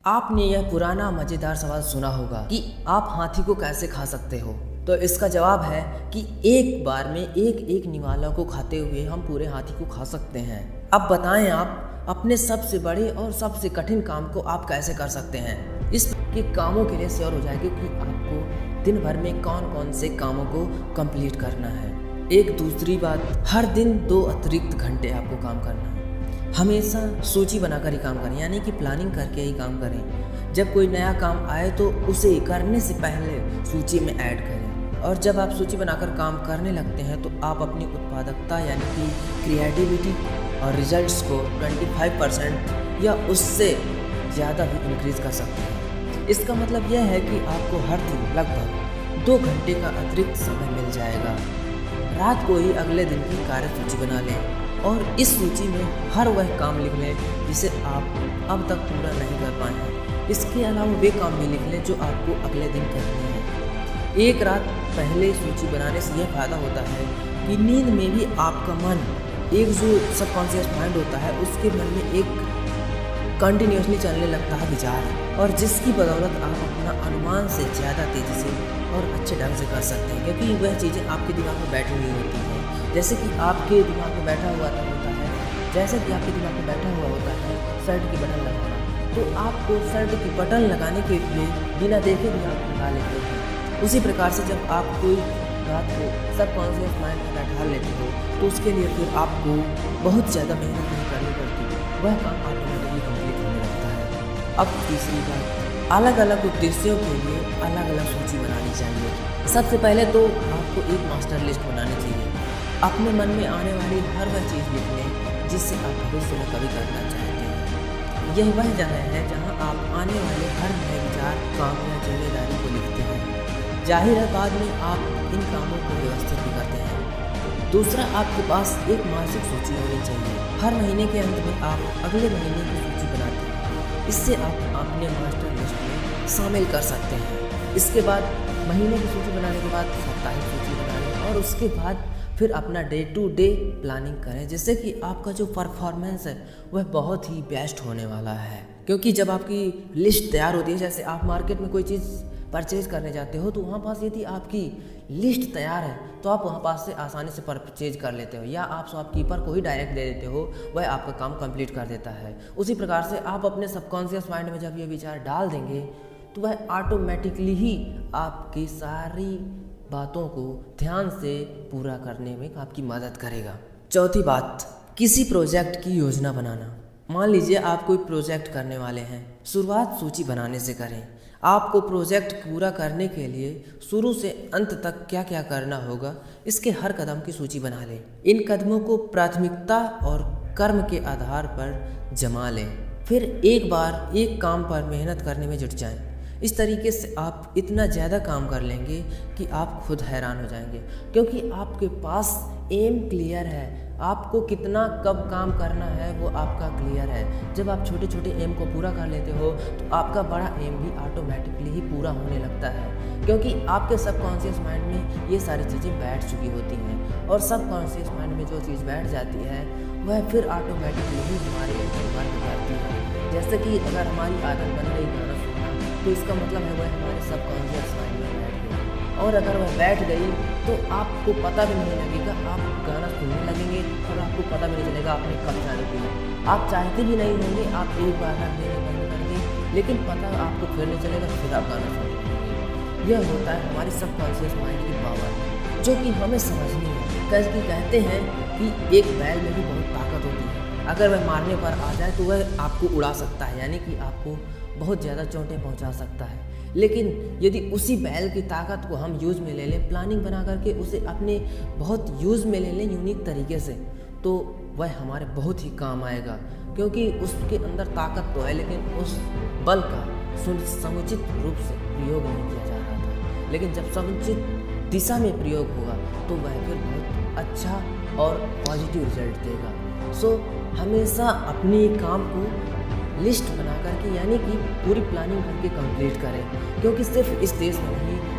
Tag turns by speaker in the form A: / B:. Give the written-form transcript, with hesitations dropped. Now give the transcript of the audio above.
A: आपने यह पुराना मजेदार सवाल सुना होगा कि आप हाथी को कैसे खा सकते हो। तो इसका जवाब है कि एक बार में एक एक निवाला को खाते हुए हम पूरे हाथी को खा सकते हैं। अब बताएं आप अपने सबसे बड़े और सबसे कठिन काम को आप कैसे कर सकते हैं। इसके कामों के लिए श्योर हो जाएगी कि आपको दिन भर में कौन कौन से कामों को कंप्लीट करना है। एक दूसरी बात, हर दिन 2 अतिरिक्त घंटे आपको काम करना है। हमेशा सूची बनाकर ही काम करें, यानी कि प्लानिंग करके ही काम करें। जब कोई नया काम आए तो उसे करने से पहले सूची में ऐड करें। और जब आप सूची बनाकर काम करने लगते हैं तो आप अपनी उत्पादकता यानी कि क्रिएटिविटी और रिजल्ट्स को 25% या उससे ज़्यादा भी इंक्रीज़ कर सकते हैं। इसका मतलब यह है कि आपको हर दिन लगभग 2 घंटे का अतिरिक्त समय मिल जाएगा। रात को ही अगले दिन की कार्य सूची बना लें और इस सूची में हर वह काम लिख लें जिसे आप अब तक पूरा नहीं कर पाए हैं। इसके अलावा वे काम भी लिख लें जो आपको अगले दिन करने हैं। एक रात पहले सूची बनाने से यह फ़ायदा होता है कि नींद में भी आपका मन, एक जो सबकॉन्शियस माइंड होता है उसके मन में एक कंटिन्यूसली चलने लगता है विचार, और जिसकी बदौलत आप अपना अनुमान से ज़्यादा तेज़ी से और अच्छे ढंग से कर सकते हैं, क्योंकि वह चीज़ें आपके दिमाग में बैठी हुई होती हैं। जैसे कि आपके दिमाग में बैठा हुआ होता है शर्ट की बटन लगाना, तो आपको शर्ट की बटन लगाने के लिए बिना देखे भी आप लगा लेते हो। उसी प्रकार से जब आप कोई बात को सबकॉन्शियस माइंड में बैठा लेते हो तो उसके लिए फिर आपको बहुत ज़्यादा मेहनत नहीं करनी पड़ती, वह काम ऑटोमेटिकली कंप्लीट होने लगता है। अब तीसरी बात, अलग अलग उद्देश्यों के लिए अलग अलग सूची बनानी चाहिए। सबसे पहले तो आपको एक मास्टर लिस्ट बनानी चाहिए। अपने मन में आने वाली हर वह चीज़ लिख लें जिससे आप भविष्य में कभी करना चाहते हैं। यह वह जगह है जहां आप आने वाले हर नए विचार, काम या जिम्मेदारी को लिखते हैं। जाहिर है बाद में आप इन कामों को व्यवस्थित भी करते हैं। दूसरा, आपके पास एक मासिक सूची होनी चाहिए। हर महीने के अंत में आप अगले महीने की सूची बनाते हैं। इससे आप अपने मास्टर लिस्ट में शामिल कर सकते हैं। इसके बाद महीने की सूची बनाने के बाद साप्ताहिक सूची बनाएं और उसके बाद फिर अपना डे टू डे प्लानिंग करें, जिससे कि आपका जो परफॉर्मेंस है वह बहुत ही बेस्ट होने वाला है। क्योंकि जब आपकी लिस्ट तैयार होती है, जैसे आप मार्केट में कोई चीज़ परचेज करने जाते हो तो वहाँ पास यदि आपकी लिस्ट तैयार है तो आप वहाँ पास से आसानी से परचेज कर लेते हो, या आप शॉपकीपर को ही डायरेक्ट दे देते हो, वह आपका काम कंप्लीट कर देता है। उसी प्रकार से आप अपने सबकॉन्शियस माइंड में जब ये विचार डाल देंगे तो वह ऑटोमेटिकली ही आपकी सारी बातों को ध्यान से पूरा करने में आपकी मदद करेगा। चौथी बात, किसी प्रोजेक्ट की योजना बनाना। मान लीजिए आप कोई प्रोजेक्ट करने वाले हैं, शुरुआत सूची बनाने से करें। आपको प्रोजेक्ट पूरा करने के लिए शुरू से अंत तक क्या क्या करना होगा, इसके हर कदम की सूची बना लें। इन कदमों को प्राथमिकता और कर्म के आधार पर जमा लें। फिर एक बार एक काम पर मेहनत करने में जुट जाएं। इस तरीके से आप इतना ज़्यादा काम कर लेंगे कि आप खुद हैरान हो जाएंगे, क्योंकि आपके पास एम क्लियर है। आपको कितना कब काम करना है वो आपका क्लियर है। जब आप छोटे छोटे एम को पूरा कर लेते हो तो आपका बड़ा एम भी ऑटोमेटिकली ही पूरा होने लगता है, क्योंकि आपके सबकॉन्शियस माइंड में ये सारी चीज़ें बैठ चुकी होती हैं। और सबकॉन्शियस माइंड में जो चीज़ बैठ जाती है वह फिर ऑटोमेटिकली ही हमारे ऊपर वर्क करती है। जैसे कि अगर हमारी आदत बन गई गाना सुनना, तो इसका मतलब है वह हमारे सबकॉन्शियस माइंड में बैठ गई, और अगर वह बैठ गई तो आपको पता भी नहीं लगेगा, आप गाना सुनने लगेंगे और आपको पता भी नहीं चलेगा आपने कब चालू किया। आप चाहते भी नहीं होंगे, आप एक बार रख देंगे बंद कर दें, लेकिन पता आपको फिर नहीं चलेगा, फिर आप गाना सुनने लगेंगे। यह होता है हमारी सबकॉन्शियस माइंड की पावर, जो कि हमें समझनी है। क्योंकि कहते हैं कि एक बैल में भी बहुत ताकत होती है, अगर वह मारने पर आ जाए तो वह आपको उड़ा सकता है, यानी कि आपको बहुत ज़्यादा चोटें पहुंचा सकता है। लेकिन यदि उसी बैल की ताकत को हम यूज़ में ले लें, प्लानिंग बना करके उसे अपने बहुत यूज़ में ले लें यूनिक तरीके से, तो वह हमारे बहुत ही काम आएगा। क्योंकि उसके अंदर ताकत तो है, लेकिन उस बल का समुचित रूप से प्रयोग नहीं किया जा रहा था। लेकिन जब समुचित दिशा में प्रयोग होगा तो वह फिर बहुत अच्छा और पॉजिटिव रिजल्ट देगा। सो हमेशा अपने काम को लिस्ट बना करके, यानी कि पूरी प्लानिंग करके कंप्लीट करें, क्योंकि सिर्फ इस देश में नहीं